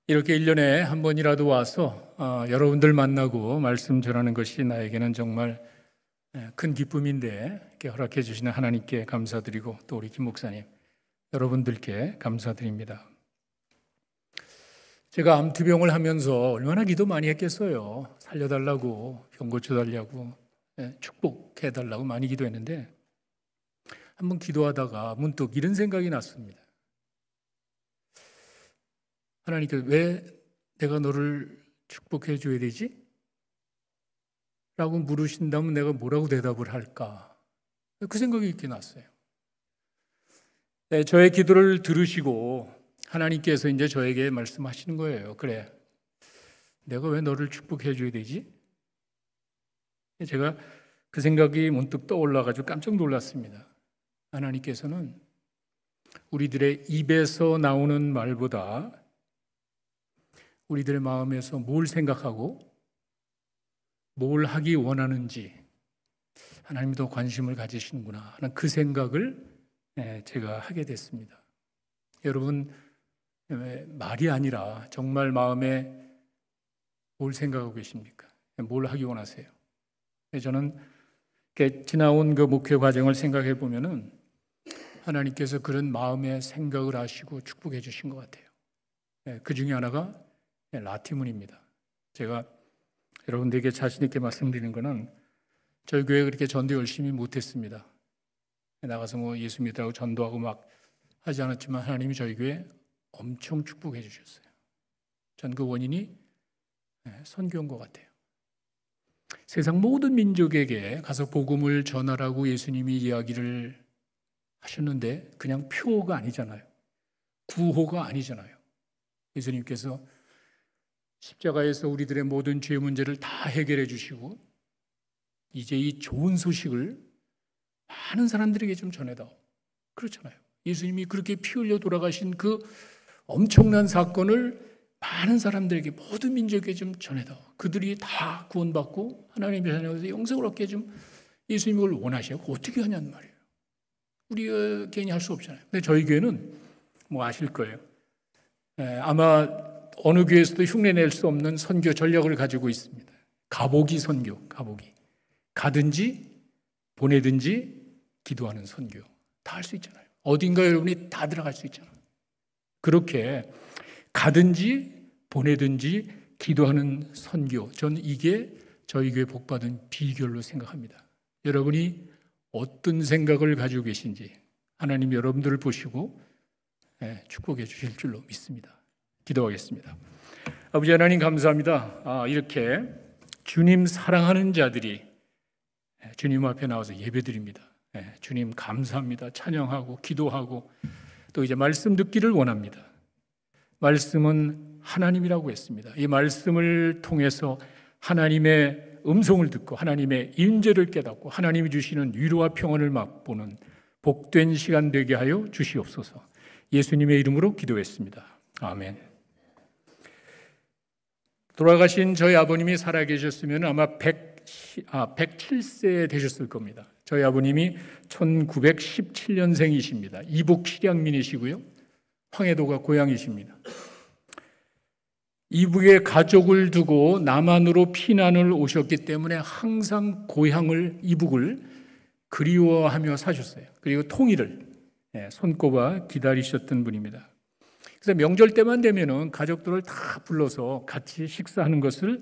이렇게 1년에 한 번이라도 와서 여러분들 만나고 말씀 전하는 것이 나에게는 정말 큰 기쁨인데, 이렇게 허락해 주시는 하나님께 감사드리고 또 우리 김 목사님 여러분들께 감사드립니다. 제가 암투병을 하면서 얼마나 기도 많이 했겠어요. 살려달라고, 병 고쳐달라고, 축복해달라고 많이 기도했는데, 한번 기도하다가 문득 이런 생각이 났습니다. 하나님께 왜 내가 너를 축복해 줘야 되지? 라고 물으신다면 내가 뭐라고 대답을 할까? 그 생각이 이렇게 났어요. 저의 기도를 들으시고 하나님께서 이제 저에게 말씀하시는 거예요. 그래, 내가 왜 너를 축복해 줘야 되지? 제가 그 생각이 문득 떠올라가지고 깜짝 놀랐습니다. 하나님께서는 우리들의 입에서 나오는 말보다 우리들의 마음에서 뭘 생각하고 뭘 하기 원하는지 하나님이 더 관심을 가지시는구나 하는 그 생각을 제가 하게 됐습니다. 여러분, 말이 아니라 정말 마음에 뭘 생각하고 계십니까? 뭘 하기 원하세요? 저는 지나온 그 목회 과정을 생각해 보면은 하나님께서 그런 마음의 생각을 하시고 축복해 주신 것 같아요. 그 중에 하나가 라티문입니다. 제가 여러분들에게 자신 있게 말씀드리는 것은 저희 교회 그렇게 전도 열심히 못했습니다. 나가서 뭐 예수 믿으라고 전도하고 막 하지 않았지만 하나님이 저희 교회 엄청 축복해 주셨어요. 전 그 원인이 선교인 것 같아요. 세상 모든 민족에게 가서 복음을 전하라고 예수님이 이야기를 하셨는데 그냥 표가 아니잖아요. 구호가 아니잖아요. 예수님께서 십자가에서 우리들의 모든 죄 문제를 다 해결해 주시고 이제 이 좋은 소식을 많은 사람들에게 좀 전해다오. 그렇잖아요. 예수님이 그렇게 피 흘려 돌아가신 그 엄청난 사건을 많은 사람들에게, 모든 민족에게 좀 전해다오. 그들이 다 구원받고 하나님의 자녀에서 영생을 얻게 좀 예수님이 그걸 원하셔요. 어떻게 하냐는 말이에요. 우리가 괜히 할 수 없잖아요. 근데 저희 교회는 뭐 아실 거예요. 아마 어느 교회에서도 흉내낼 수 없는 선교 전략을 가지고 있습니다. 가보기 선교, 가보기. 가든지 보내든지 기도하는 선교. 다 할 수 있잖아요. 어딘가 여러분이 다 들어갈 수 있잖아요. 그렇게 가든지 보내든지 기도하는 선교. 저는 이게 저희 교회 복받은 비결로 생각합니다. 여러분이 어떤 생각을 가지고 계신지 하나님 여러분들을 보시고 축복해 주실 줄로 믿습니다. 기도하겠습니다. 아버지 하나님 감사합니다. 이렇게 주님 사랑하는 자들이 주님 앞에 나와서 예배드립니다. 주님 감사합니다. 찬양하고 기도하고 또 이제 말씀 듣기를 원합니다. 말씀은 하나님이라고 했습니다. 이 말씀을 통해서 하나님의 음성을 듣고 하나님의 임재를 깨닫고 하나님이 주시는 위로와 평안을 맛보는 복된 시간 되게 하여 주시옵소서. 예수님의 이름으로 기도했습니다. 아멘. 돌아가신 저희 아버님이 살아계셨으면 아마 107세 되셨을 겁니다. 저희 아버님이 1917년생이십니다. 이북 실향민이시고요. 황해도가 고향이십니다. 이북에 가족을 두고 남한으로 피난을 오셨기 때문에 항상 고향을, 이북을 그리워하며 사셨어요. 그리고 통일을 손꼽아 기다리셨던 분입니다. 그래서 명절 때만 되면은 가족들을 다 불러서 같이 식사하는 것을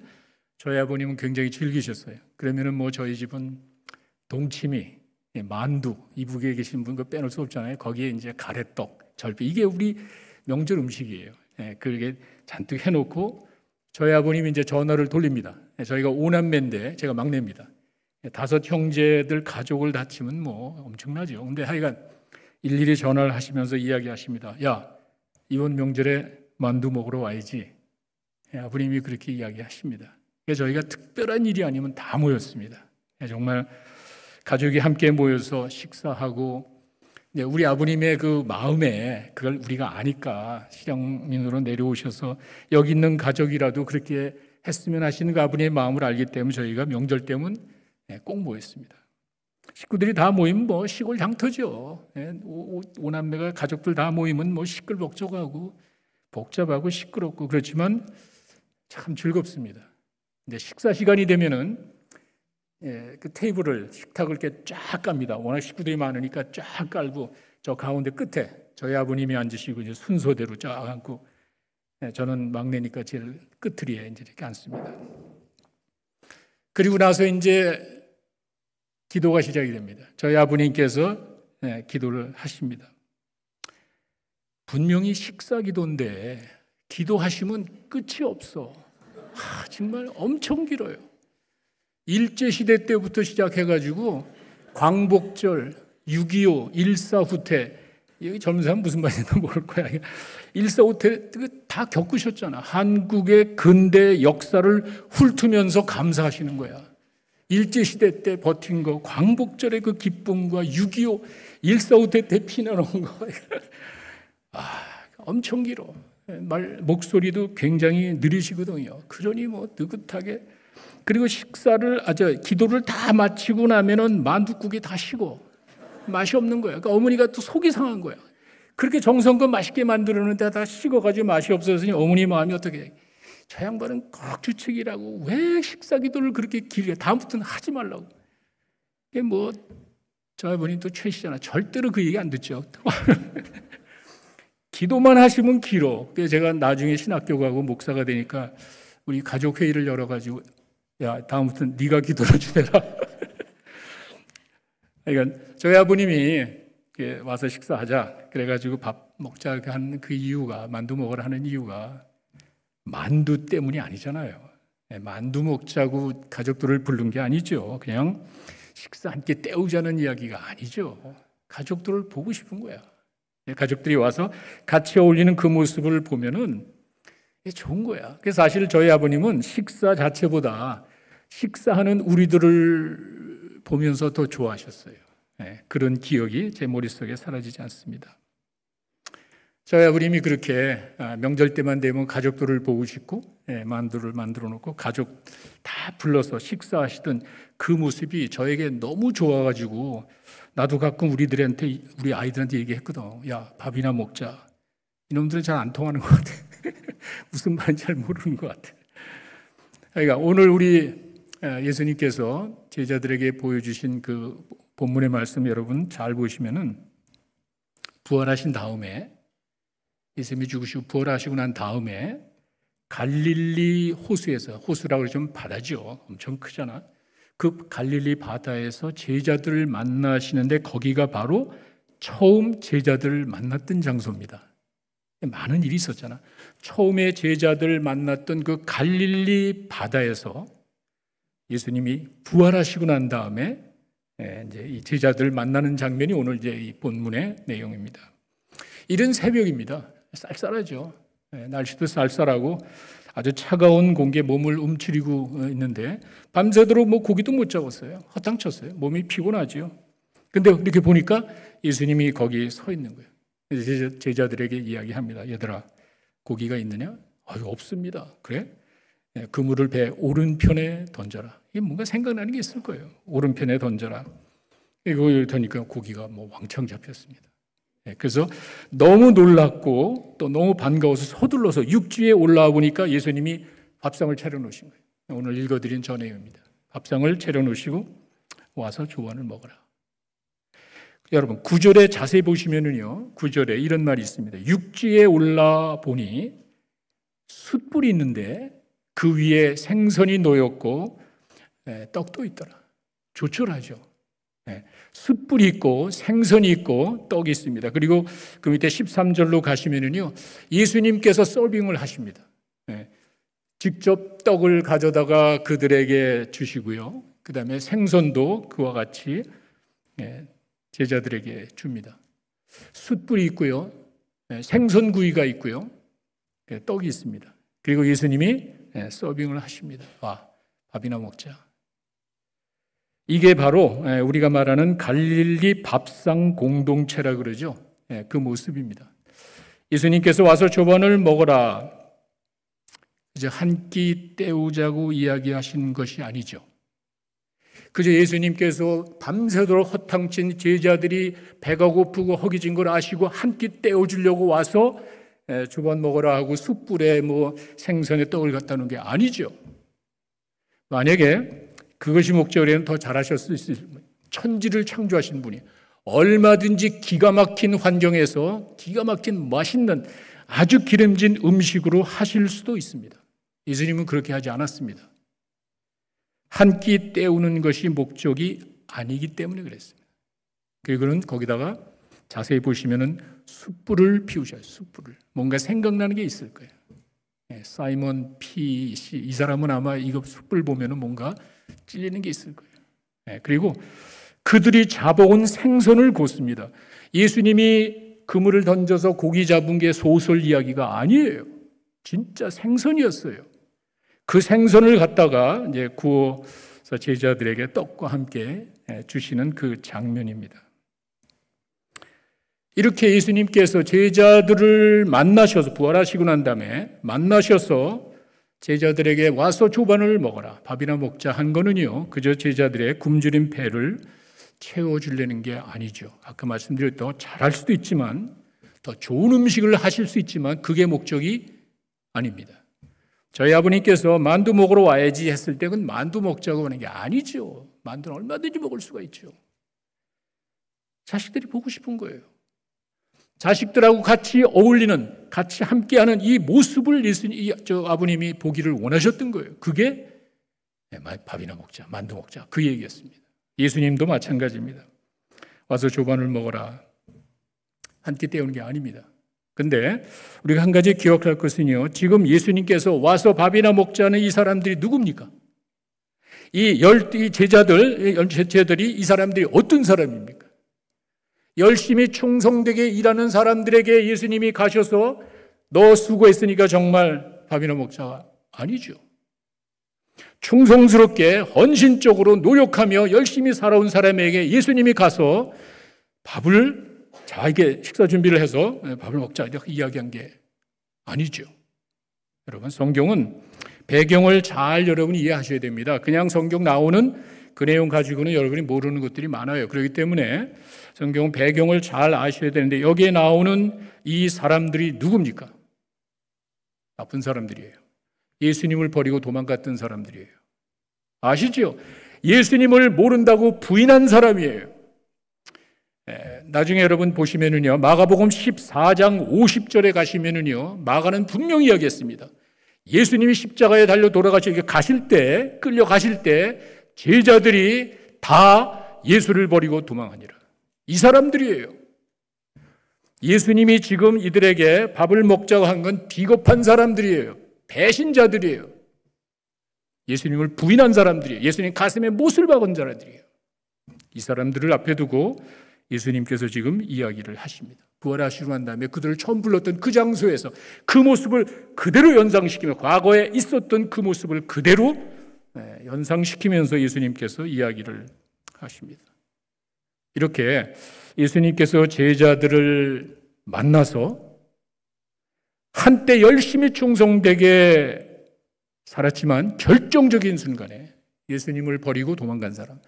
저희 아버님은 굉장히 즐기셨어요. 그러면은 뭐 저희 집은 동치미, 만두, 이북에 계신 분 그 빼놓을 수 없잖아요. 거기에 이제 가래떡, 절편, 이게 우리 명절 음식이에요. 그렇게 잔뜩 해놓고 저희 아버님이 이제 전화를 돌립니다. 저희가 5남매인데 제가 막내입니다. 5 형제들 가족을 다 치면 뭐 엄청나죠. 근데 하여간 일일이 전화를 하시면서 이야기하십니다. 야, 이번 명절에 만두 먹으러 와야지. 아버님이 그렇게 이야기하십니다. 저희가 특별한 일이 아니면 다 모였습니다. 정말 가족이 함께 모여서 식사하고, 우리 아버님의 그 마음에 그걸 우리가 아니까 실향민으로 내려오셔서 여기 있는 가족이라도 그렇게 했으면 하시는 그 아버님의 마음을 알기 때문에 저희가 명절 때면 꼭 모였습니다. 식구들이 다 모이면 뭐 시골 장터죠. 5남매가 가족들 다 모이면 뭐 시끌벅적하고 복잡하고 시끄럽고 그렇지만 참 즐겁습니다. 근데 식사 시간이 되면은 그 테이블을 식탁을 이렇게 쫙 깝니다. 워낙 식구들이 많으니까 쫙 깔고 저 가운데 끝에 저희 아버님이 앉으시고 이제 순서대로 쫙 앉고 저는 막내니까 제일 끝트리에 이제 이렇게 앉습니다. 그리고 나서 이제 기도가 시작이 됩니다. 저희 아버님께서 기도를 하십니다. 분명히 식사 기도인데 기도하시면 끝이 없어. 정말 엄청 길어요. 일제시대 때부터 시작해가지고 광복절, 6.25, 일사후퇴, 여기 젊은 사람 무슨 말인지 모를 거야. 일사후퇴 다 겪으셨잖아. 한국의 근대 역사를 훑으면서 감사하시는 거야. 일제시대 때 버틴 거, 광복절의 그 기쁨과 6.25, 일사후퇴 때 피난온 거. 엄청 길어. 목소리도 굉장히 느리시거든요. 그러니 뭐 느긋하게. 그리고 기도를 다 마치고 나면은 만둣국이 다 식어. 맛이 없는 거야. 그러니까 어머니가 또 속이 상한 거야. 그렇게 정성껏 맛있게 만들었는데 다 식어가지고 맛이 없어서니 어머니 마음이 어떻게 해? 저 양반은 꼭 주책이라고 왜 식사 기도를 그렇게 길게 다음부터는 하지 말라고. 이게 뭐 저희 아버님 또 최시잖아. 절대로 그 얘기 안 듣죠. 기도만 하시면 길어. 그래서 제가 나중에 신학교 가고 목사가 되니까 우리 가족 회의를 열어가지고 야 다음부터는 네가 기도를 주내라. 그러니까 저희 아버님이 와서 식사하자 그래가지고 밥 먹자 한 그 이유가 만두 먹으라 하는 이유가 만두 때문이 아니잖아요. 만두 먹자고 가족들을 부른 게 아니죠. 그냥 식사 함께 때우자는 이야기가 아니죠. 가족들을 보고 싶은 거야. 가족들이 와서 같이 어울리는 그 모습을 보면은 좋은 거야. 그래서 사실 저희 아버님은 식사 자체보다 식사하는 우리들을 보면서 더 좋아하셨어요. 그런 기억이 제 머릿속에 사라지지 않습니다. 저희 아버님이 그렇게 명절 때만 되면 가족들을 보고 싶고 만두를 만들어 놓고 가족 다 불러서 식사하시던 그 모습이 저에게 너무 좋아가지고 나도 가끔 우리 아이들한테 얘기했거든. 야, 밥이나 먹자. 이놈들은 잘 안 통하는 것 같아. 무슨 말인지 잘 모르는 것 같아. 그러니까 오늘 우리 예수님께서 제자들에게 보여주신 그 본문의 말씀 여러분 잘 보시면은 부활하신 다음에 예수님이 죽으시고 부활하시고 난 다음에 갈릴리 호수에서, 호수라고 좀 바다죠. 엄청 크잖아. 그 갈릴리 바다에서 제자들을 만나시는데 거기가 바로 처음 제자들을 만났던 장소입니다. 많은 일이 있었잖아. 처음에 제자들 만났던 그 갈릴리 바다에서 예수님이 부활하시고 난 다음에 이제 이 제자들 만나는 장면이 오늘 이제 이 본문의 내용입니다. 이른 새벽입니다. 쌀쌀하죠. 날씨도 쌀쌀하고 아주 차가운 공기에 몸을 움츠리고 있는데 밤새도록 뭐 고기도 못 잡았어요. 허탕쳤어요. 몸이 피곤하죠. 근데 이렇게 보니까 예수님이 거기 서 있는 거예요. 그래서 제자들에게 이야기합니다. 얘들아, 고기가 있느냐? 없습니다. 그래? 그물을 배 오른편에 던져라. 이게 뭔가 생각나는 게 있을 거예요. 오른편에 던져라. 이거 더니까 고기가 뭐 왕창 잡혔습니다. 그래서 너무 놀랐고 또 너무 반가워서 서둘러서 육지에 올라와 보니까 예수님이 밥상을 차려놓으신 거예요. 오늘 읽어드린 저 내용입니다. 밥상을 차려놓으시고 와서 조언을 먹어라. 여러분 9절에 자세히 보시면은요, 9절에 이런 말이 있습니다. 육지에 올라 보니 숯불이 있는데 그 위에 생선이 놓였고 떡도 있더라. 조촐하죠. 숯불이 있고 생선이 있고 떡이 있습니다. 그리고 그 밑에 13절로 가시면은요, 예수님께서 서빙을 하십니다. 직접 떡을 가져다가 그들에게 주시고요. 그 다음에 생선도 그와 같이 제자들에게 줍니다. 숯불이 있고요. 생선구이가 있고요. 떡이 있습니다. 그리고 예수님이 서빙을 하십니다. 와, 밥이나 먹자. 이게 바로 우리가 말하는 갈릴리 밥상 공동체라 그러죠. 그 모습입니다. 예수님께서 와서 조반을 먹어라. 이제 한 끼 때우자고 이야기하신 것이 아니죠. 그저 예수님께서 밤새도록 허탕친 제자들이 배가 고프고 허기진 걸 아시고 한 끼 때워주려고 와서 주반 먹어라 하고 숯불에 뭐 생선에 떡을 갖다 놓은 게 아니죠. 만약에 그것이 목적이라면 더 잘하셨을 수 있습니다. 천지를 창조하신 분이 얼마든지 기가 막힌 환경에서 기가 막힌 맛있는 아주 기름진 음식으로 하실 수도 있습니다. 예수님은 그렇게 하지 않았습니다. 한 끼 때우는 것이 목적이 아니기 때문에 그랬습니다. 그리고는 거기다가 자세히 보시면은 숯불을 피우셔요. 숯불을. 뭔가 생각나는 게 있을 거예요. 사이먼 피 씨, 이 사람은 아마 이거 숯불 보면은 뭔가 찔리는 게 있을 거예요. 그리고 그들이 잡아온 생선을 굽습니다. 예수님이 그물을 던져서 고기 잡은 게 소설 이야기가 아니에요. 진짜 생선이었어요. 그 생선을 갖다가 이제 구워서 제자들에게 떡과 함께 주시는 그 장면입니다. 이렇게 예수님께서 제자들을 만나셔서 부활하시고 난 다음에 만나셔서 제자들에게 와서 조반을 먹어라, 밥이나 먹자 한 거는요, 그저 제자들의 굶주린 배를 채워주려는 게 아니죠. 아까 말씀드렸던 잘할 수도 있지만 더 좋은 음식을 하실 수 있지만 그게 목적이 아닙니다. 저희 아버님께서 만두 먹으러 와야지 했을 때는 만두 먹자고 하는 게 아니죠. 만두는 얼마든지 먹을 수가 있죠. 자식들이 보고 싶은 거예요. 자식들하고 같이 어울리는, 같이 함께하는 이 모습을 아버님이 보기를 원하셨던 거예요. 그게 밥이나 먹자, 만두 먹자, 그 얘기였습니다. 예수님도 마찬가지입니다. 와서 조반을 먹어라, 한 끼 때우는 게 아닙니다. 근데 우리가 한 가지 기억할 것은요, 지금 예수님께서 와서 밥이나 먹자는 이 사람들이 누굽니까? 이 제자들이 이 사람들이 어떤 사람입니까? 열심히 충성되게 일하는 사람들에게 예수님이 가셔서 너 수고했으니까 정말 밥이나 먹자 아니죠. 충성스럽게 헌신적으로 노력하며 열심히 살아온 사람에게 예수님이 가서 밥을 자에게 식사 준비를 해서 밥을 먹자 이렇게 이야기한 게 아니죠. 여러분, 성경은 배경을 잘 여러분이 이해하셔야 됩니다. 그냥 성경 나오는 그 내용 가지고는 여러분이 모르는 것들이 많아요. 그렇기 때문에 성경은 배경을 잘 아셔야 되는데 여기에 나오는 이 사람들이 누굽니까? 나쁜 사람들이에요. 예수님을 버리고 도망갔던 사람들이에요. 아시죠? 예수님을 모른다고 부인한 사람이에요. 나중에 여러분 보시면은요, 마가복음 14장 50절에 가시면은요, 마가는 분명히 이야기했습니다. 예수님이 십자가에 달려 돌아가시고 가실 때, 끌려가실 때 제자들이 다 예수를 버리고 도망하니라. 이 사람들이에요. 예수님이 지금 이들에게 밥을 먹자고 한 건 비겁한 사람들이에요. 배신자들이에요. 예수님을 부인한 사람들이에요. 예수님 가슴에 못을 박은 사람들이에요. 이 사람들을 앞에 두고 예수님께서 지금 이야기를 하십니다. 부활하시고 난 다음에 그들을 처음 불렀던 그 장소에서 그 모습을 그대로 연상시키며 과거에 있었던 그 모습을 그대로 연상시키면서 예수님께서 이야기를 하십니다. 이렇게 예수님께서 제자들을 만나서 한때 열심히 충성되게 살았지만 결정적인 순간에 예수님을 버리고 도망간 사람,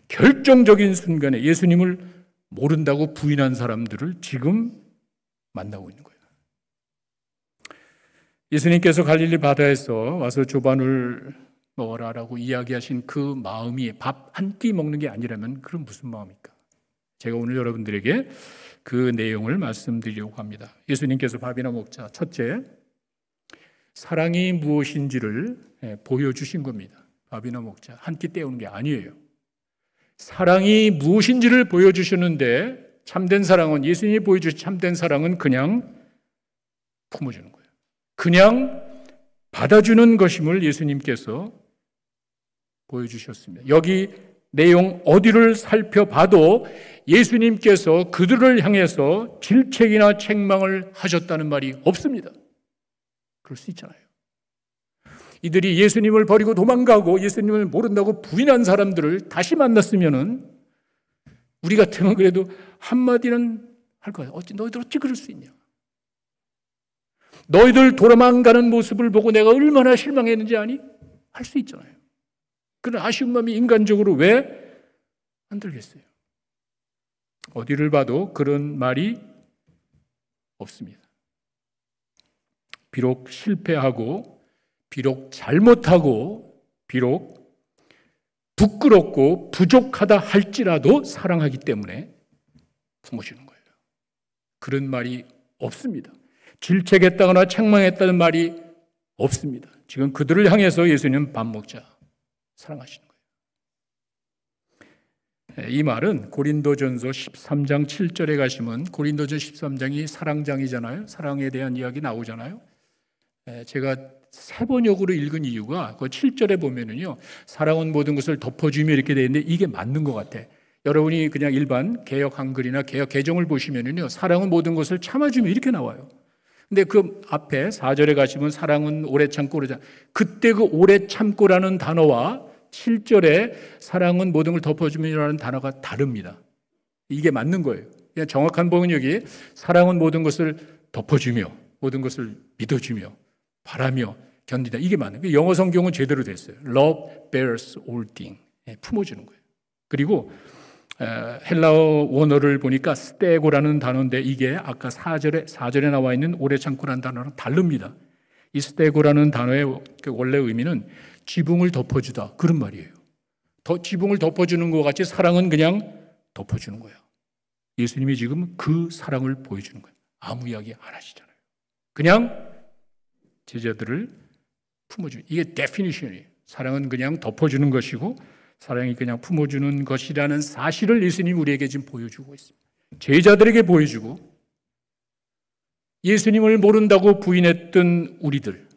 결정적인 순간에 예수님을 모른다고 부인한 사람들을 지금 만나고 있는 거예요. 예수님께서 갈릴리 바다에서 와서 조반을 먹어라라고 이야기하신 그 마음이 밥 한 끼 먹는 게 아니라면 그럼 무슨 마음입니까? 제가 오늘 여러분들에게 그 내용을 말씀드리려고 합니다. 예수님께서 밥이나 먹자. 첫째, 사랑이 무엇인지를 보여주신 겁니다. 밥이나 먹자. 한 끼 때우는 게 아니에요. 사랑이 무엇인지를 보여주셨는데 참된 사랑은, 예수님이 보여주신 참된 사랑은 그냥 품어주는 거예요. 그냥 받아주는 것임을 예수님께서 보여주셨습니다. 여기 내용 어디를 살펴봐도 예수님께서 그들을 향해서 질책이나 책망을 하셨다는 말이 없습니다. 그럴 수 있잖아요. 이들이 예수님을 버리고 도망가고 예수님을 모른다고 부인한 사람들을 다시 만났으면은 우리 같으면 그래도 한마디는 할 거예요. 너희들 어찌 그럴 수 있냐? 너희들 도망가는 모습을 보고 내가 얼마나 실망했는지 아니? 할 수 있잖아요. 그런 아쉬운 마음이 인간적으로 왜 안 들겠어요? 어디를 봐도 그런 말이 없습니다. 비록 실패하고, 비록 잘못하고, 비록 부끄럽고 부족하다 할지라도 사랑하기 때문에 품어주는 거예요. 그런 말이 없습니다. 질책했다거나 책망했다는 말이 없습니다. 지금 그들을 향해서 예수님은 밥 먹자, 사랑하시는 거예요. 이 말은 고린도전서 13장 7절에 가시면, 고린도전 13장이 사랑장이잖아요. 사랑에 대한 이야기 나오잖아요. 제가 세 번역으로 읽은 이유가 그 7절에 보면은요, 사랑은 모든 것을 덮어주며 이렇게 되어 있는데 이게 맞는 것 같아. 여러분이 그냥 일반 개역 한글이나 개역 개정을 보시면은요, 사랑은 모든 것을 참아주며 이렇게 나와요. 근데 그 앞에 4절에 가시면 사랑은 오래 참고 그러잖아요. 그때 그 오래 참고라는 단어와 7절에 사랑은 모든 걸 덮어주며라는 단어가 다릅니다. 이게 맞는 거예요. 그냥 정확한 번역이 사랑은 모든 것을 덮어주며, 모든 것을 믿어주며, 바라며, 견디다. 이게 맞는 거예요. 영어 성경은 제대로 됐어요. Love bears all things. 품어주는 거예요. 그리고 헬라어 원어를 보니까 스테고라는 단어인데 이게 아까 4절에 나와 있는 오래 참고라는 단어랑 다릅니다. 이 스테고라는 단어의 원래 의미는 지붕을 덮어주다, 그런 말이에요. 지붕을 덮어주는 것 같이 사랑은 그냥 덮어주는 거예요. 예수님이 지금 그 사랑을 보여주는 거예요. 아무 이야기 안 하시잖아요. 그냥 제자들을 품어주는, 이게 데피니션이에요. 사랑은 그냥 덮어주는 것이고 사랑이 그냥 품어주는 것이라는 사실을 예수님이 우리에게 지금 보여주고 있습니다. 제자들에게 보여주고, 예수님을 모른다고 부인했던 우리들,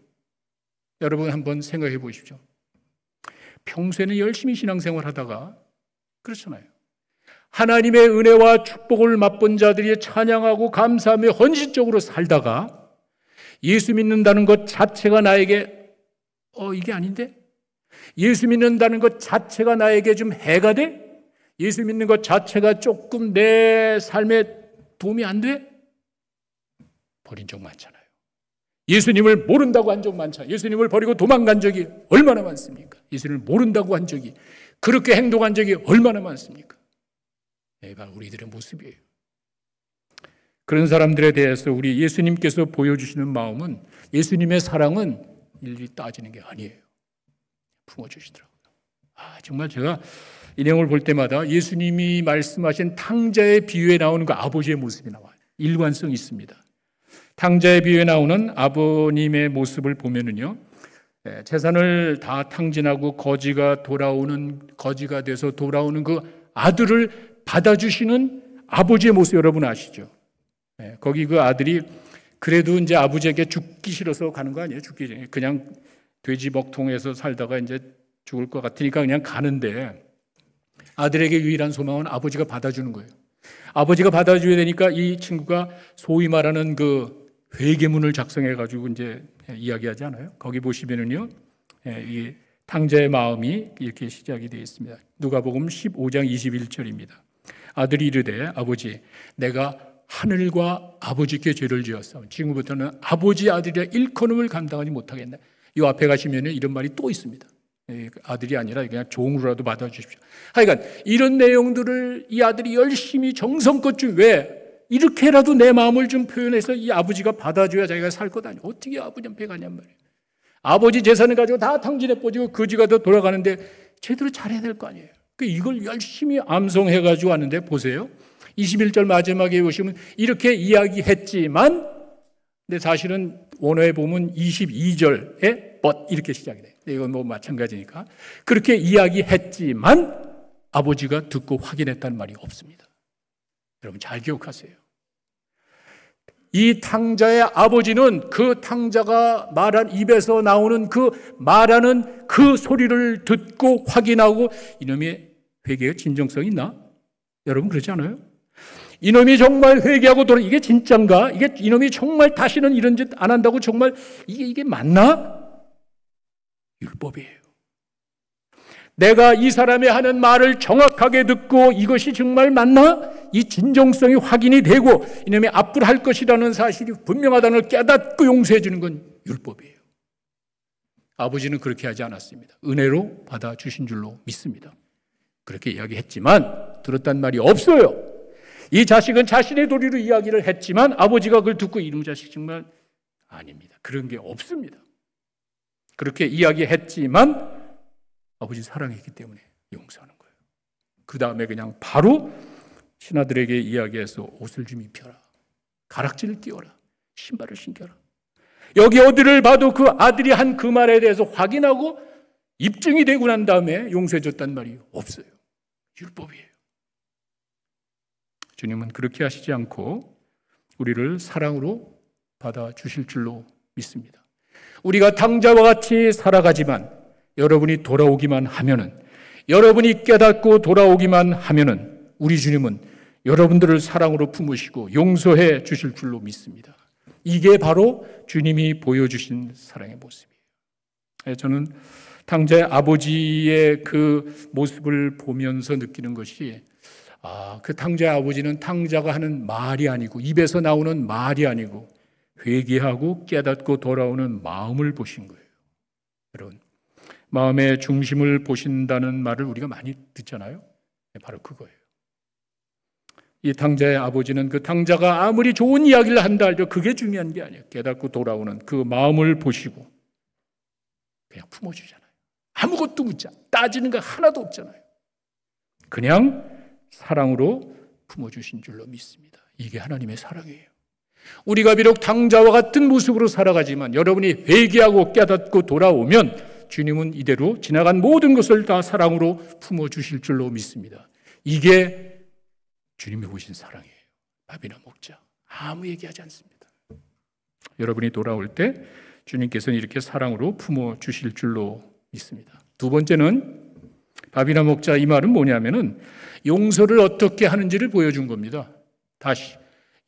여러분 한번 생각해 보십시오. 평소에는 열심히 신앙생활 하다가, 그렇잖아요, 하나님의 은혜와 축복을 맛본 자들이 찬양하고 감사하며 헌신적으로 살다가 예수 믿는다는 것 자체가 나에게 이게 아닌데? 예수 믿는다는 것 자체가 나에게 좀 해가 돼? 예수 믿는 것 자체가 조금 내 삶에 도움이 안 돼? 버린 적 많잖아요. 예수님을 모른다고 한 적 많잖아요. 예수님을 버리고 도망간 적이 얼마나 많습니까? 예수님을 모른다고 한 적이, 그렇게 행동한 적이 얼마나 많습니까? 바로 우리들의 모습이에요. 그런 사람들에 대해서 우리 예수님께서 보여주시는 마음은, 예수님의 사랑은 일일이 따지는 게 아니에요. 품어주시더라고요. 정말 제가 이 내용을 볼 때마다 예수님이 말씀하신 탕자의 비유에 나오는 그 아버지의 모습이 나와요. 일관성이 있습니다. 탕자의 비유에 나오는 아버님의 모습을 보면은요, 재산을 다 탕진하고 거지가 돼서 돌아오는 그 아들을 받아주시는 아버지의 모습 여러분 아시죠? 거기 그 아들이 그래도 이제 아버지에게 죽기 싫어서 가는 거 아니에요? 죽기 전에 그냥 돼지 먹통에서 살다가 이제 죽을 것 같으니까 그냥 가는데, 아들에게 유일한 소망은 아버지가 받아주는 거예요. 아버지가 받아줘야 되니까 이 친구가 소위 말하는 그 회계문을 작성해가지고 이제 이야기하지 않아요? 거기 보시면은요, 이 탕자의 마음이 이렇게 시작이 되어 있습니다. 누가복음 15장 21절입니다. 아들이 이르되 아버지, 내가 하늘과 아버지께 죄를 지었어. 지금부터는 아버지 아들이라 일컬음을 감당하지 못하겠네. 이 앞에 가시면 이런 말이 또 있습니다. 아들이 아니라 그냥 종으로라도 받아주십시오. 하여간 이런 내용들을 이 아들이 열심히 정성껏 왜 이렇게라도 내 마음을 좀 표현해서 이 아버지가 받아줘야 자기가 살 것 아니에요. 어떻게 아버지 앞에 가냔 말이에요. 아버지 재산을 가지고 다 탕진해 뻗이고 거지가 더 돌아가는데 제대로 잘해야 될 거 아니에요. 이걸 열심히 암송해가지고 왔는데 보세요. 21절 마지막에 보시면 이렇게 이야기했지만, 근데 사실은 원어에 보면 22절에 but 이렇게 시작이 돼요. 이건 뭐 마찬가지니까. 그렇게 이야기했지만 아버지가 듣고 확인했다는 말이 없습니다. 여러분 잘 기억하세요. 이 탕자의 아버지는 그 탕자가 말한 입에서 나오는 그 말하는 그 소리를 듣고 확인하고, 이놈의 회개의 진정성이 있나? 여러분 그렇지 않아요? 이놈이 정말 회개하고 이게 진짠가? 이놈이 정말 다시는 이런 짓 안 한다고 정말 이게 맞나? 율법이에요. 내가 이 사람이 하는 말을 정확하게 듣고 이것이 정말 맞나? 이 진정성이 확인이 되고 이놈이 앞불할 것이라는 사실이 분명하다는 걸 깨닫고 용서해 주는 건 율법이에요. 아버지는 그렇게 하지 않았습니다. 은혜로 받아주신 줄로 믿습니다. 그렇게 이야기했지만 들었단 말이 없어요. 이 자식은 자신의 도리로 이야기를 했지만 아버지가 그걸 듣고 이놈 자식 정말 아닙니다. 그런 게 없습니다. 그렇게 이야기했지만 아버지 사랑했기 때문에 용서하는 거예요. 그 다음에 그냥 바로 신하들에게 이야기해서 옷을 좀 입혀라. 가락지를 띄워라. 신발을 신겨라. 여기 어디를 봐도 그 아들이 한 그 말에 대해서 확인하고 입증이 되고 난 다음에 용서해 줬단 말이 없어요. 율법이에요. 주님은 그렇게 하시지 않고 우리를 사랑으로 받아주실 줄로 믿습니다. 우리가 탕자와 같이 살아가지만 여러분이 돌아오기만 하면은, 여러분이 깨닫고 돌아오기만 하면은 우리 주님은 여러분들을 사랑으로 품으시고 용서해 주실 줄로 믿습니다. 이게 바로 주님이 보여주신 사랑의 모습이에요. 저는 탕자의 아버지의 그 모습을 보면서 느끼는 것이, 그 탕자의 아버지는 탕자가 하는 말이 아니고, 입에서 나오는 말이 아니고 회개하고 깨닫고 돌아오는 마음을 보신 거예요. 여러분, 마음의 중심을 보신다는 말을 우리가 많이 듣잖아요. 바로 그거예요. 이 탕자의 아버지는 그 탕자가 아무리 좋은 이야기를 한다 할지라도 그게 중요한 게 아니에요. 깨닫고 돌아오는 그 마음을 보시고 그냥 품어주잖아요. 아무것도 묻지 않아요. 따지는 거 하나도 없잖아요. 그냥 사랑으로 품어주신 줄로 믿습니다. 이게 하나님의 사랑이에요. 우리가 비록 탕자와 같은 모습으로 살아가지만 여러분이 회개하고 깨닫고 돌아오면 주님은 이대로 지나간 모든 것을 다 사랑으로 품어주실 줄로 믿습니다. 이게 주님이 보신 사랑이에요. 밥이나 먹자. 아무 얘기하지 않습니다. 여러분이 돌아올 때 주님께서는 이렇게 사랑으로 품어주실 줄로 믿습니다. 두 번째는 밥이나 먹자, 이 말은 뭐냐면은 용서를 어떻게 하는지를 보여준 겁니다. 다시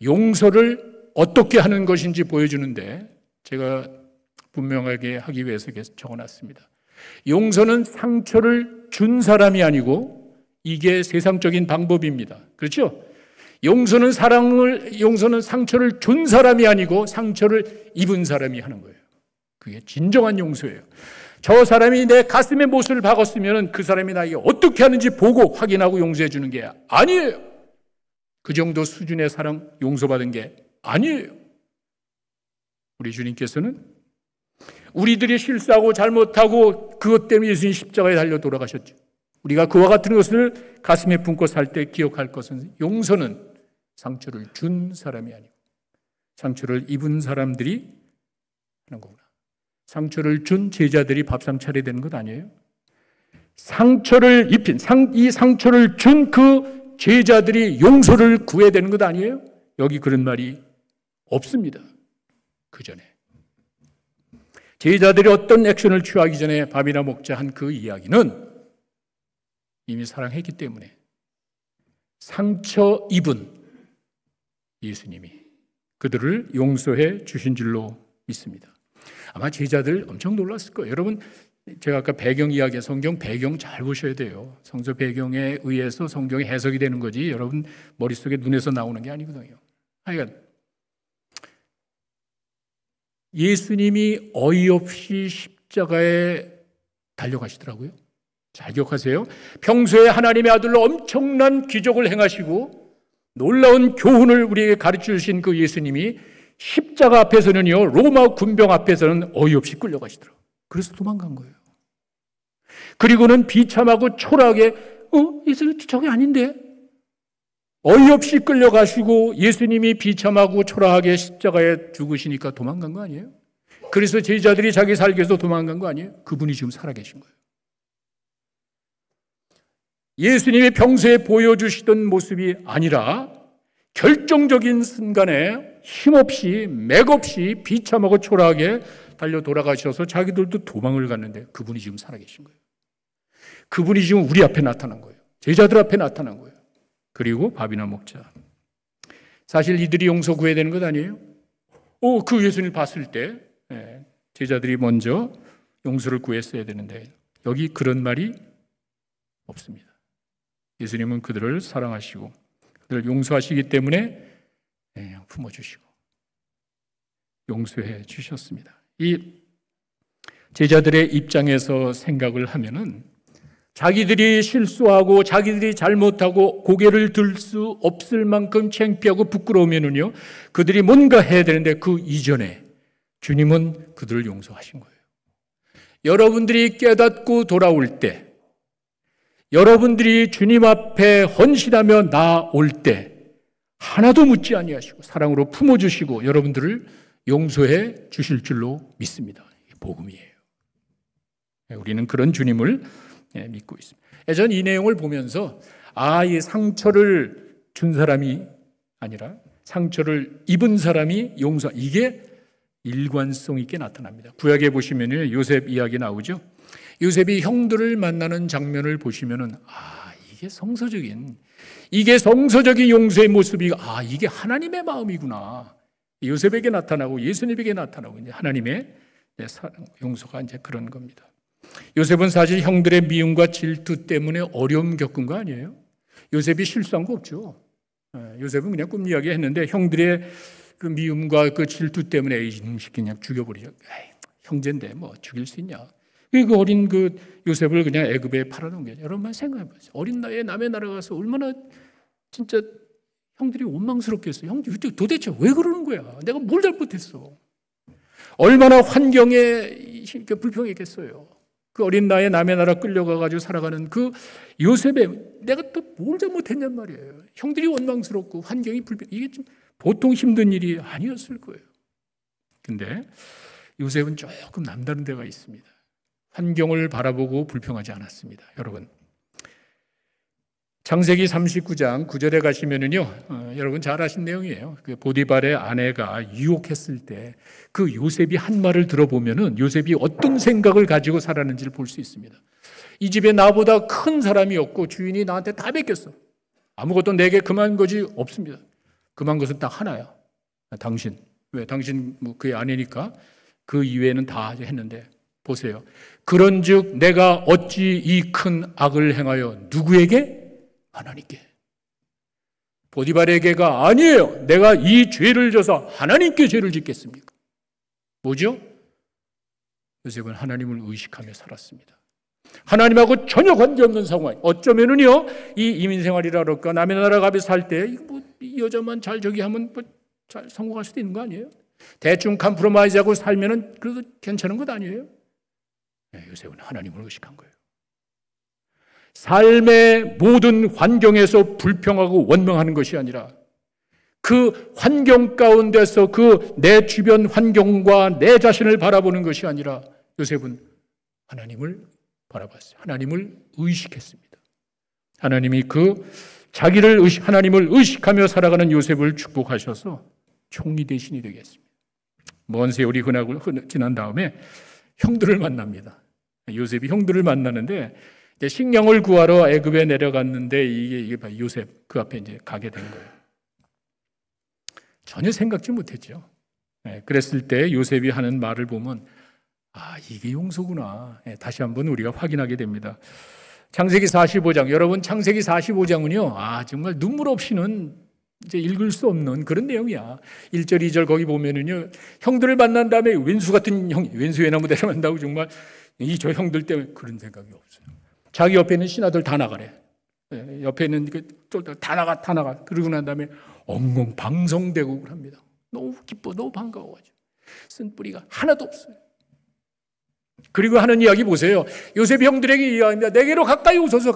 용서를 어떻게 하는 것인지 보여주는데 제가 분명하게 하기 위해서 적어놨습니다. 용서는 상처를 준 사람이 아니고 이게 세상적인 방법입니다. 그렇죠? 용서는 상처를 준 사람이 아니고 상처를 입은 사람이 하는 거예요. 그게 진정한 용서예요. 저 사람이 내 가슴에 못을 박았으면 그 사람이 나에게 어떻게 하는지 보고 확인하고 용서해 주는 게 아니에요. 그 정도 수준의 사랑 용서받은 게 아니에요. 우리 주님께서는 우리들이 실수하고 잘못하고 그것 때문에 예수님 십자가에 달려 돌아가셨죠. 우리가 그와 같은 것을 가슴에 품고 살 때 기억할 것은 용서는 상처를 준 사람이 아니고 상처를 입은 사람들이 하는 거구나. 상처를 준 제자들이 밥상 차려야 되는 것 아니에요? 상처를 입힌, 이 상처를 준 그 제자들이 용서를 구해야 되는 것 아니에요? 여기 그런 말이 없습니다. 그 전에 제자들이 어떤 액션을 취하기 전에 밥이나 먹자 한 그 이야기는 이미 사랑했기 때문에 상처 입은 예수님이 그들을 용서해 주신 줄로 믿습니다. 아마 제자들 엄청 놀랐을 거예요. 여러분, 제가 아까 배경 이야기, 성경 배경 잘 보셔야 돼요. 성서 배경에 의해서 성경이 해석이 되는 거지 여러분 머릿속에 눈에서 나오는 게 아니거든요. 하여간 예수님이 어이없이 십자가에 달려가시더라고요. 잘 기억하세요. 평소에 하나님의 아들로 엄청난 기적을 행하시고 놀라운 교훈을 우리에게 가르쳐 주신 그 예수님이 십자가 앞에서는요, 로마 군병 앞에서는 어이없이 끌려가시더라고요. 그래서 도망간 거예요. 그리고는 비참하고 초라하게 예수님 저게 아닌데? 어이없이 끌려가시고 예수님이 비참하고 초라하게 십자가에 죽으시니까 도망간 거 아니에요? 그래서 제자들이 자기 살기 위해서 도망간 거 아니에요? 그분이 지금 살아계신 거예요. 예수님이 평소에 보여주시던 모습이 아니라 결정적인 순간에 힘없이 맥없이 비참하고 초라하게 달려 돌아가셔서 자기들도 도망을 갔는데 그분이 지금 살아계신 거예요. 그분이 지금 우리 앞에 나타난 거예요. 제자들 앞에 나타난 거예요. 그리고 밥이나 먹자. 사실 이들이 용서 구해야 되는 것 아니에요? 그 예수님을 봤을 때 제자들이 먼저 용서를 구했어야 되는데 여기 그런 말이 없습니다. 예수님은 그들을 사랑하시고 그들을 용서하시기 때문에 품어주시고 용서해 주셨습니다. 이 제자들의 입장에서 생각을 하면은 자기들이 실수하고 자기들이 잘못하고 고개를 들 수 없을 만큼 창피하고 부끄러우면은요, 그들이 뭔가 해야 되는데 그 이전에 주님은 그들을 용서하신 거예요. 여러분들이 깨닫고 돌아올 때, 여러분들이 주님 앞에 헌신하며 나올 때 하나도 묻지 아니하시고 사랑으로 품어주시고 여러분들을 용서해 주실 줄로 믿습니다. 이게 복음이에요. 우리는 그런 주님을 믿고 있습니다. 저는 이 내용을 보면서 이 상처를 준 사람이 아니라 상처를 입은 사람이 이게 일관성 있게 나타납니다. 구약에 보시면 요셉 이야기 나오죠. 요셉이 형들을 만나는 장면을 보시면은 이게 성서적인 용서의 모습이 이게 하나님의 마음이구나. 요셉에게 나타나고 예수님에게 나타나고 이제 하나님의 사랑, 용서가 이제 그런 겁니다. 요셉은 사실 형들의 미움과 질투 때문에 어려움 겪은 거 아니에요? 요셉이 실수한 거 없죠. 요셉은 그냥 꿈 이야기 했는데 형들의 그 미움과 그 질투 때문에 그냥 죽여버리죠. 형제인데 뭐 죽일 수 있냐? 그 어린 그 요셉을 그냥 애굽에 팔아놓은 게 여러분만 생각해 보세요. 어린 나이에 남의 나라 가서 얼마나 진짜 형들이 원망스럽겠어요. 형들 도대체 왜 그러는 거야? 내가 뭘 잘못했어? 얼마나 환경에 불평했겠어요. 그 어린 나이에 남의 나라 끌려가가지고 살아가는 그 요셉에 내가 또 뭘 잘못했냔 말이에요. 형들이 원망스럽고 환경이 불평, 이게 좀 보통 힘든 일이 아니었을 거예요. 근데 요셉은 조금 남다른 데가 있습니다. 환경을 바라보고 불평하지 않았습니다. 여러분, 창세기 39장 9절에 가시면은요, 여러분 잘 아신 내용이에요. 그 보디발의 아내가 유혹했을 때 그 요셉이 한 말을 들어보면은 요셉이 어떤 생각을 가지고 살았는지를 볼 수 있습니다. 이 집에 나보다 큰 사람이 없고 주인이 나한테 다 맡겼어. 아무것도 내게 금한 것이 없습니다. 금한 것은 딱 하나야. 당신. 왜? 당신 그의 아내니까 그 이외에는 다 했는데 보세요. 그런즉 내가 어찌 이 큰 악을 행하여 누구에게? 하나님께. 보디발에게가 아니에요. 내가 이 죄를 져서 하나님께 죄를 짓겠습니까? 뭐죠? 요셉은 하나님을 의식하며 살았습니다. 하나님하고 전혀 관계없는 상황. 어쩌면은요, 이 이민생활이라 그럴까 남의 나라 가서 살 때 이 여자만 잘 저기 하면 잘 성공할 수도 있는 거 아니에요? 대충 컴프로마이즈하고 살면은 그래도 괜찮은 것 아니에요? 요셉은 하나님을 의식한 거예요. 삶의 모든 환경에서 불평하고 원망하는 것이 아니라 그 환경 가운데서 그 내 주변 환경과 내 자신을 바라보는 것이 아니라 요셉은 하나님을 바라봤어요. 하나님을 의식했습니다. 하나님이 하나님을 의식하며 살아가는 요셉을 축복하셔서 총리 대신이 되겠습니다. 먼 세월이 지난 다음에 형들을 만납니다. 요셉이 형들을 만나는데 식량을 구하러 애굽에 내려갔는데 이게 요셉 그 앞에 이제 가게 된 거예요. 전혀 생각지 못했죠. 그랬을 때 요셉이 하는 말을 보면 이게 용서구나. 다시 한번 우리가 확인하게 됩니다. 창세기 45장, 여러분 창세기 45장은요, 정말 눈물 없이는 이제 읽을 수 없는 그런 내용이야. 1절, 2절 거기 보면은요, 형들을 만난 다음에 왼수 같은 왼수 외나무 데려간다고 정말 저 형들 때문에 그런 생각이 없어요. 자기 옆에 있는 신하들 다 나가래. 옆에 있는 다 나가. 그러고 난 다음에 엉엉 방성대국을 합니다. 너무 기뻐, 너무 반가워가지고. 쓴 뿌리가 하나도 없어요. 그리고 하는 이야기 보세요. 요셉이 형들에게 이야기합니다. 내게로 가까이 오소서.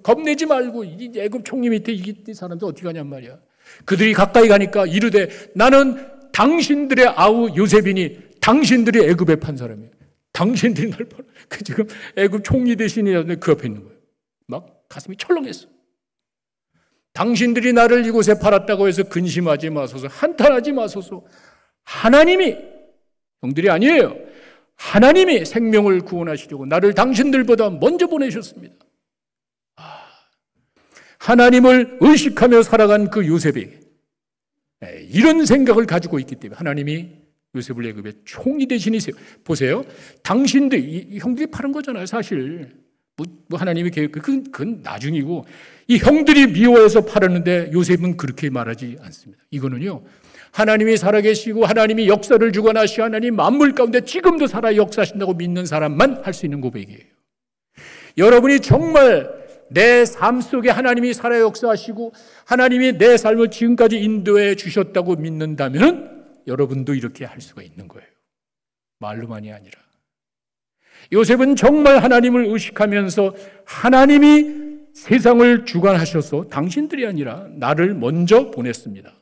겁내지 말고 이 애굽 총리 밑에 이 사람들 어떻게 가냔 말이야. 그들이 가까이 가니까 이르되 나는 당신들의 아우 요셉이니 당신들이 애굽에 판 사람이에요. 당신들이 날 팔아. 지금 애굽 총리 대신이 그 옆에 있는 거예요. 막 가슴이 철렁했어. 당신들이 나를 이곳에 팔았다고 해서 근심하지 마소서. 한탄하지 마소서. 하나님이, 형들이 아니에요, 하나님이 생명을 구원하시려고 나를 당신들보다 먼저 보내셨습니다. 하나님을 의식하며 살아간 그 요셉이 이런 생각을 가지고 있기 때문에 하나님이 요셉을 애굽의 총리 대신이세요. 보세요. 당신들, 형들이 파는 거잖아요, 사실. 뭐 하나님의 계획, 그건 나중이고, 이 형들이 미워해서 팔았는데 요셉은 그렇게 말하지 않습니다. 이거는요, 하나님이 살아계시고 하나님이 역사를 주관하시고 하나님 만물 가운데 지금도 살아 역사하신다고 믿는 사람만 할 수 있는 고백이에요. 여러분이 정말 내 삶 속에 하나님이 살아 역사하시고 하나님이 내 삶을 지금까지 인도해 주셨다고 믿는다면 여러분도 이렇게 할 수가 있는 거예요. 말로만이 아니라. 요셉은 정말 하나님을 의식하면서 하나님이 세상을 주관하셔서 당신들이 아니라 나를 먼저 보냈습니다.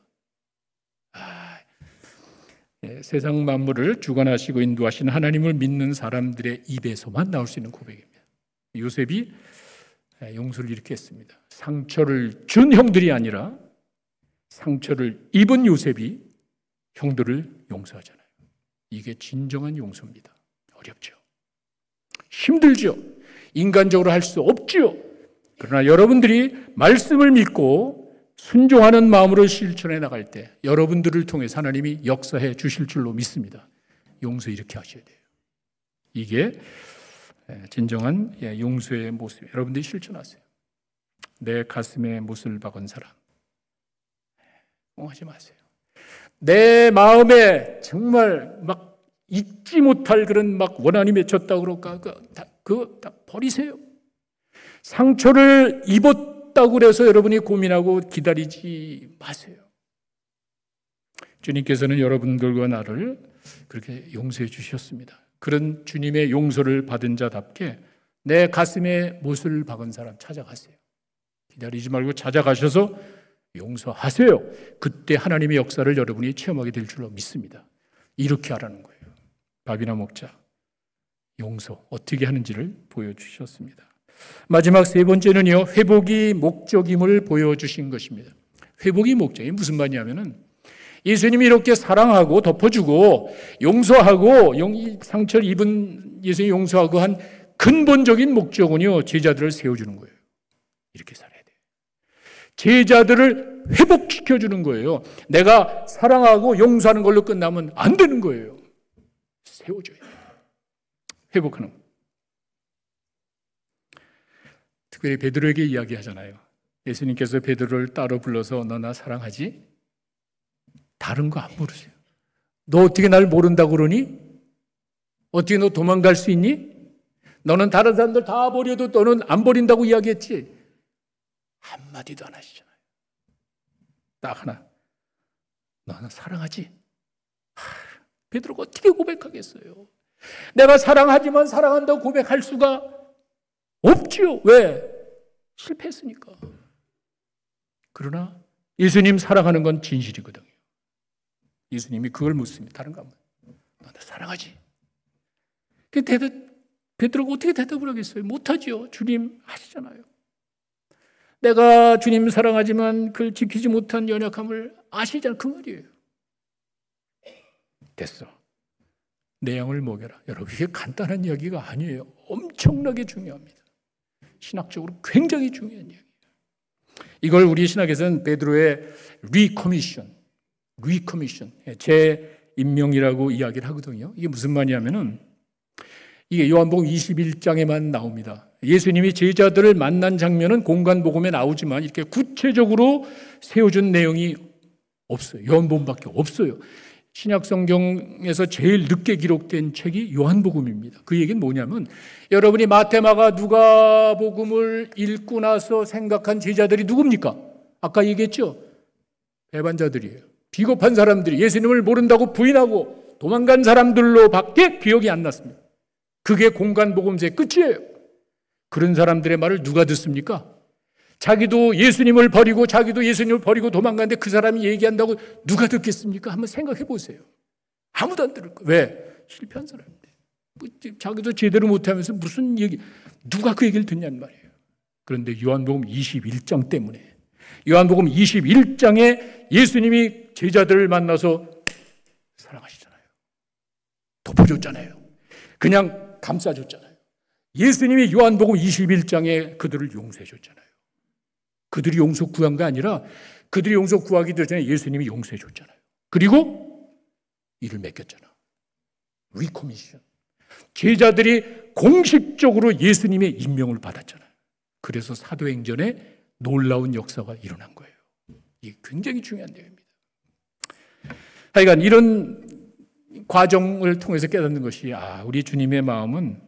세상 만물을 주관하시고 인도하시는 하나님을 믿는 사람들의 입에서만 나올 수 있는 고백입니다. 요셉이 용서를 이렇게 했습니다. 상처를 준 형들이 아니라 상처를 입은 요셉이 형들을 용서하잖아요. 이게 진정한 용서입니다. 어렵죠. 힘들죠. 인간적으로 할 수 없죠. 그러나 여러분들이 말씀을 믿고 순종하는 마음으로 실천해 나갈 때 여러분들을 통해서 하나님이 역사해 주실 줄로 믿습니다. 용서 이렇게 하셔야 돼요. 이게 진정한 용서의 모습. 여러분들이 실천하세요. 내 가슴에 못을 박은 사람 하지 마세요. 내 마음에 정말 막 잊지 못할 그런 막 원한이 맺혔다 그럴까 그거 다 버리세요. 상처를 입었다고 그래서 여러분이 고민하고 기다리지 마세요. 주님께서는 여러분들과 나를 그렇게 용서해 주셨습니다. 그런 주님의 용서를 받은 자답게 내 가슴에 못을 박은 사람 찾아가세요. 기다리지 말고 찾아가셔서 용서하세요. 그때 하나님의 역사를 여러분이 체험하게 될 줄로 믿습니다. 이렇게 하라는 거예요. 밥이나 먹자. 용서 어떻게 하는지를 보여주셨습니다. 마지막 세 번째는요, 회복이 목적임을 보여주신 것입니다. 회복이 목적이 무슨 말이냐면은 예수님이 이렇게 사랑하고 덮어주고 용서하고 상처를 입은 예수님이 용서하고 한 근본적인 목적은요, 제자들을 세워주는 거예요. 이렇게 살아야 돼요. 제자들을 회복시켜주는 거예요. 내가 사랑하고 용서하는 걸로 끝나면 안 되는 거예요. 세워줘야 돼요. 회복하는 거예요. 특별히 베드로에게 이야기하잖아요. 예수님께서 베드로를 따로 불러서 너 나 사랑하지? 다른 거 안 물으세요. 너 어떻게 날 모른다고 그러니? 어떻게 너 도망갈 수 있니? 너는 다른 사람들 다 버려도 너는 안 버린다고 이야기했지? 한마디도 안 하시잖아요. 딱 하나. 너 나 사랑하지? 베드로가 어떻게 고백하겠어요? 내가 사랑하지만 사랑한다고 고백할 수가 없지요. 왜? 실패했으니까. 그러나 예수님 사랑하는 건 진실이거든요. 예수님이 그걸 묻습니다. 다른 거 안 묻어요. 너 나 사랑하지? 베드로가 어떻게 대답을 하겠어요? 못하죠. 주님 하시잖아요. 내가 주님 사랑하지만 그걸 지키지 못한 연약함을 아시잖아요. 그 말이에요. 됐어. 내 양을 먹여라. 여러분, 이게 간단한 이야기가 아니에요. 엄청나게 중요합니다. 신학적으로 굉장히 중요한 이야기예요. 이걸 우리 신학에서는 베드로의 리커미션, 재임명이라고 이야기를 하거든요. 이게 무슨 말이냐면은 이게 요한복음 21장에만 나옵니다. 예수님이 제자들을 만난 장면은 공간복음에 나오지만 이렇게 구체적으로 세워준 내용이 없어요. 요한복음밖에 없어요. 신약 성경에서 제일 늦게 기록된 책이 요한복음입니다. 그 얘기는 뭐냐면 여러분이 마태마가 누가복음을 읽고 나서 생각한 제자들이 누굽니까? 아까 얘기했죠? 배반자들이에요. 비겁한 사람들이 예수님을 모른다고 부인하고 도망간 사람들로밖에 기억이 안 났습니다. 그게 공간복음서의 끝이에요. 그런 사람들의 말을 누가 듣습니까? 자기도 예수님을 버리고 도망갔는데 그 사람이 얘기한다고 누가 듣겠습니까? 한번 생각해 보세요. 아무도 안 들을 거예요. 왜? 실패한 사람인데. 자기도 제대로 못하면서 무슨 얘기, 누가 그 얘기를 듣냐는 말이에요. 그런데 요한복음 21장 때문에, 요한복음 21장에 예수님이 제자들을 만나서 사랑하시잖아요. 덮어줬잖아요. 그냥 감싸줬잖아요. 예수님이 요한복음 21장에 그들을 용서해 줬잖아요. 그들이 용서 구한 게 아니라 그들이 용서 구하기 전에 예수님이 용서해 줬잖아요. 그리고 일을 맡겼잖아. 리코미션. 제자들이 공식적으로 예수님의 임명을 받았잖아요. 그래서 사도행전에 놀라운 역사가 일어난 거예요. 이게 굉장히 중요한 내용입니다. 하여간 이런 과정을 통해서 깨닫는 것이 우리 주님의 마음은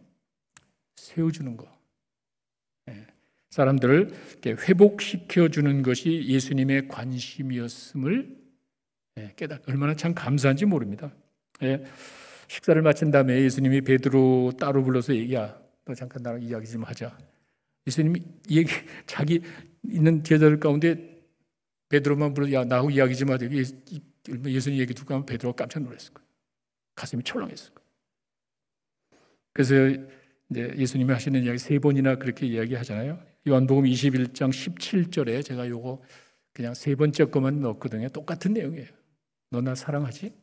세워주는 거, 사람들을 회복시켜주는 것이 예수님의 관심이었음을 얼마나 참 감사한지 모릅니다. 식사를 마친 다음에 예수님이 베드로 따로 불러서 야, 너 잠깐 나랑 이야기 좀 하자. 예수님이 자기 있는 제자들 가운데 베드로만 불러 야, 나하고 이야기 좀 하자. 예수님 얘기 듣고 하면 베드로가 깜짝 놀랐을 거예요. 가슴이 철렁했을 거예요. 그래서 이제 예수님이 하시는 이야기 3번이나 그렇게 이야기하잖아요. 요한복음 21장 17절에 제가 요거 그냥 3번째 것만 넣었거든요. 똑같은 내용이에요. 너 나 사랑하지?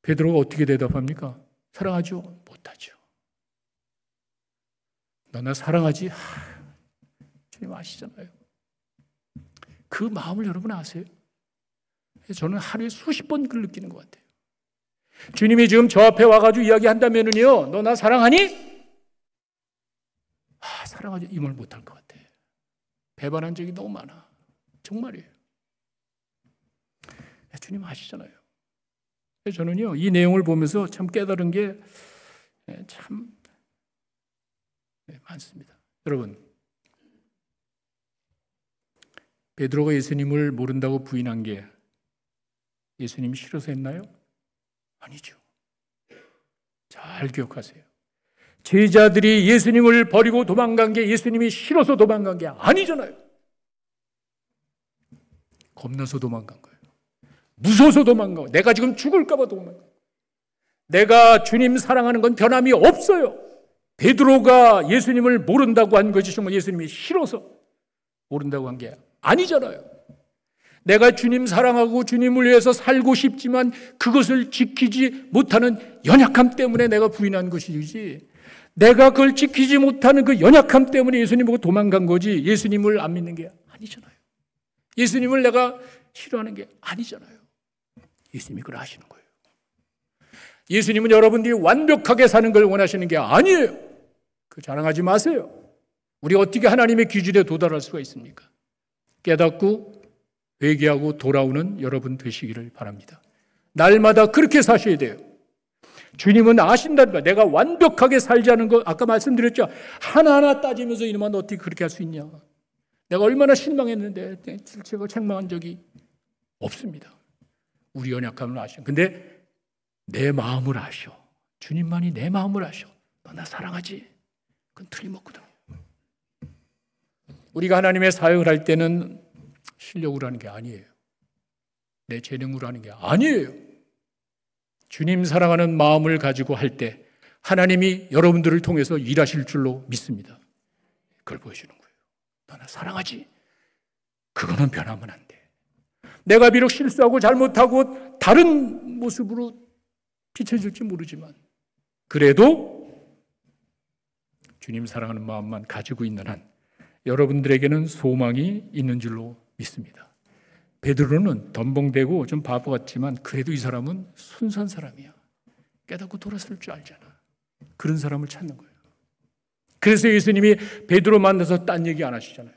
베드로가 어떻게 대답합니까? 사랑하죠? 못하죠. 너 나 사랑하지? 주님 아시잖아요. 그 마음을 여러분 아세요? 저는 하루에 수십 번 그걸 느끼는 것 같아요. 주님이 지금 저 앞에 와가지고 이야기한다면은요, 너 나 사랑하니? 사랑하지? 이 말 못할 것 같아. 배반한 적이 너무 많아. 정말이에요. 주님 아시잖아요. 저는요, 이 내용을 보면서 참 깨달은 게 참 많습니다. 여러분, 베드로가 예수님을 모른다고 부인한 게 예수님이 싫어서 했나요? 아니죠. 잘 기억하세요. 제자들이 예수님을 버리고 도망간 게 예수님이 싫어서 도망간 게 아니잖아요. 겁나서 도망간 거예요. 무서워서 도망간 거예요. 내가 지금 죽을까 봐 도망간 거예요. 내가 주님 사랑하는 건 변함이 없어요. 베드로가 예수님을 모른다고 한 것이 정말 예수님이 싫어서 모른다고 한 게 아니잖아요. 내가 주님 사랑하고 주님을 위해서 살고 싶지만 그것을 지키지 못하는 연약함 때문에 내가 부인한 것이지, 내가 그걸 지키지 못하는 그 연약함 때문에 예수님 보고 도망간 거지 예수님을 안 믿는 게 아니잖아요. 예수님을 내가 싫어하는 게 아니잖아요. 예수님이 그걸 아시는 거예요. 예수님은 여러분들이 완벽하게 사는 걸 원하시는 게 아니에요. 그 자랑하지 마세요. 우리가 어떻게 하나님의 기준에 도달할 수가 있습니까? 깨닫고 회개하고 돌아오는 여러분 되시기를 바랍니다. 날마다 그렇게 사셔야 돼요. 주님은 아신다는 거야. 내가 완벽하게 살자는 거 아까 말씀드렸죠. 하나하나 따지면서 이놈아 너 어떻게 그렇게 할 수 있냐. 내가 얼마나 실망했는데 제가 책망한 적이 없습니다. 우리 연약함을 아셔. 근데 내 마음을 아셔. 주님만이 내 마음을 아셔. 너 나 사랑하지? 그건 틀림없거든. 우리가 하나님의 사역을 할 때는 실력으로 하는 게 아니에요. 내 재능으로 하는 게 아니에요. 주님 사랑하는 마음을 가지고 할 때 하나님이 여러분들을 통해서 일하실 줄로 믿습니다. 그걸 보여주는 거예요. 너 나 사랑하지? 그거는 변하면 안 돼. 내가 비록 실수하고 잘못하고 다른 모습으로 비춰질지 모르지만 그래도 주님 사랑하는 마음만 가지고 있는 한 여러분들에게는 소망이 있는 줄로 믿습니다. 베드로는 덤벙대고 좀 바보 같지만 그래도 이 사람은 순수한 사람이야. 깨닫고 돌아설 줄 알잖아. 그런 사람을 찾는 거예요. 그래서 예수님이 베드로 만나서 딴 얘기 안 하시잖아요.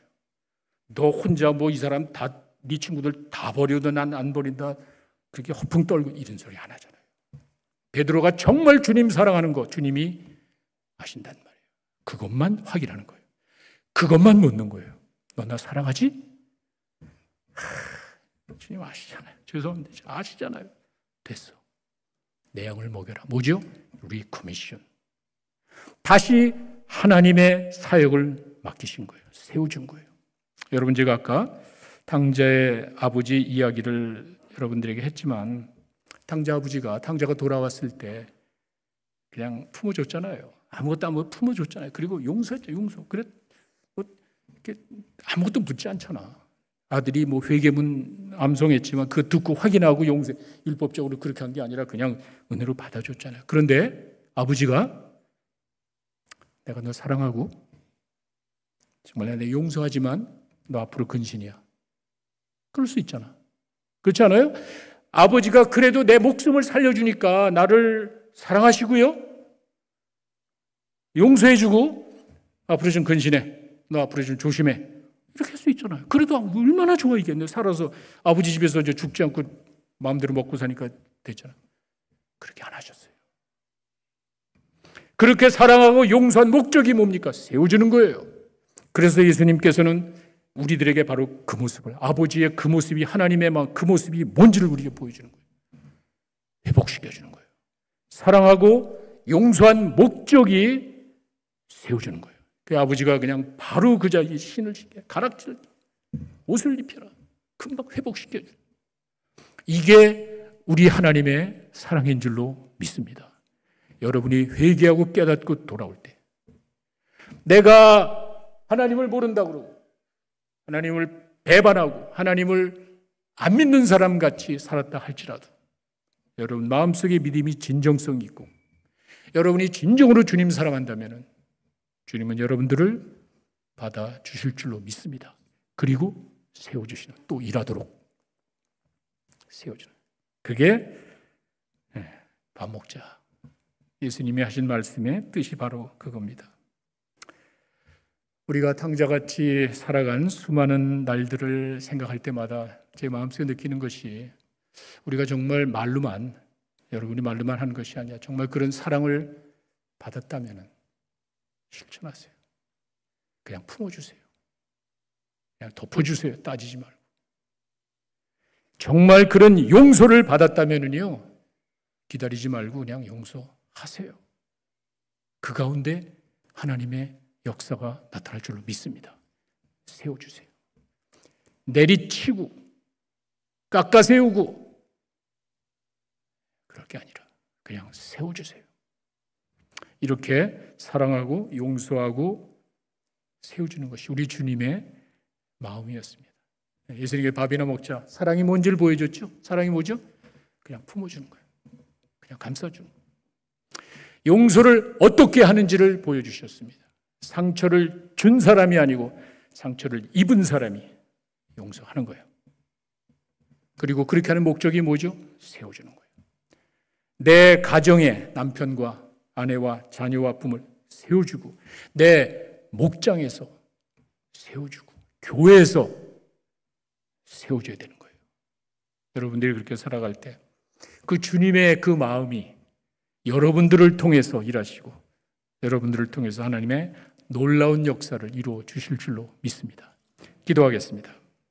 너 혼자 뭐 이 사람 다 네 친구들 다 버려도 난 안 버린다. 그렇게 허풍 떨고 이런 소리 안 하잖아요. 베드로가 정말 주님 사랑하는 거 주님이 아신단 말이에요. 그것만 확인하는 거예요. 그것만 묻는 거예요. 너 나 사랑하지? 주님 아시잖아요. 죄송합니다. 아시잖아요. 됐어. 내 양을 먹여라. 뭐죠? 리코미션. 다시 하나님의 사역을 맡기신 거예요. 세워준 거예요. 여러분 제가 아까 탕자의 아버지 이야기를 여러분들에게 했지만 탕자가 돌아왔을 때 그냥 품어줬잖아요. 아무것도 안 먹고 품어줬잖아요. 그리고 용서했죠. 용서. 그래 뭐 이렇게 아무것도 묻지 않잖아. 아들이 뭐 회개문 암송했지만 그거 듣고 확인하고 용서, 율법적으로 그렇게 한 게 아니라 그냥 은혜로 받아줬잖아요. 그런데 아버지가 내가 너 사랑하고 정말 내가 용서하지만 너 앞으로 근신이야. 그럴 수 있잖아. 그렇지 않아요? 아버지가 그래도 내 목숨을 살려주니까 나를 사랑하시고요. 용서해주고 앞으로 좀 근신해. 너 앞으로 좀 조심해. 이렇게 할 수 있잖아요. 그래도 얼마나 좋아이겠네요. 살아서 아버지 집에서 이제 죽지 않고 마음대로 먹고 사니까 됐잖아요. 그렇게 안 하셨어요. 그렇게 사랑하고 용서한 목적이 뭡니까? 세워주는 거예요. 그래서 예수님께서는 우리들에게 바로 그 모습을, 아버지의 그 모습이, 하나님의 그 모습이 뭔지를 우리에게 보여주는 거예요. 회복시켜주는 거예요. 사랑하고 용서한 목적이 세워주는 거예요. 그 아버지가 그냥 바로 그 자리에 신을 시켜, 가락질, 옷을 입혀라. 금방 회복시켜줘. 이게 우리 하나님의 사랑인 줄로 믿습니다. 여러분이 회개하고 깨닫고 돌아올 때, 내가 하나님을 모른다고 그러고 하나님을 배반하고 하나님을 안 믿는 사람 같이 살았다 할지라도 여러분 마음속에 믿음이 진정성이 있고 여러분이 진정으로 주님 사랑한다면 주님은 여러분들을 받아주실 줄로 믿습니다. 그리고 세워주시는, 또 일하도록 세워주는, 그게 밥 먹자, 예수님이 하신 말씀의 뜻이 바로 그겁니다. 우리가 탕자같이 살아간 수많은 날들을 생각할 때마다 제 마음속에 느끼는 것이, 우리가 정말 말로만, 여러분이 말로만 하는 것이 아니라 정말 그런 사랑을 받았다면 실천하세요. 그냥 품어주세요. 그냥 덮어주세요. 따지지 말고. 정말 그런 용서를 받았다면요, 기다리지 말고 그냥 용서하세요. 그 가운데 하나님의 역사가 나타날 줄로 믿습니다. 세워주세요. 내리치고 깎아세우고 그럴 게 아니라 그냥 세워주세요. 이렇게 사랑하고 용서하고 세워주는 것이 우리 주님의 마음이었습니다. 예수님께 밥이나 먹자, 사랑이 뭔지를 보여줬죠. 사랑이 뭐죠? 그냥 품어주는 거예요. 그냥 감싸주는 거예요. 용서를 어떻게 하는지를 보여주셨습니다. 상처를 준 사람이 아니고 상처를 입은 사람이 용서하는 거예요. 그리고 그렇게 하는 목적이 뭐죠? 세워주는 거예요. 내 가정에 남편과 아내와 자녀와 부모를 세워주고, 내 목장에서 세워주고, 교회에서 세워줘야 되는 거예요. 여러분들이 그렇게 살아갈 때 그 주님의 그 마음이 여러분들을 통해서 일하시고 여러분들을 통해서 하나님의 놀라운 역사를 이루어 주실 줄로 믿습니다. 기도하겠습니다.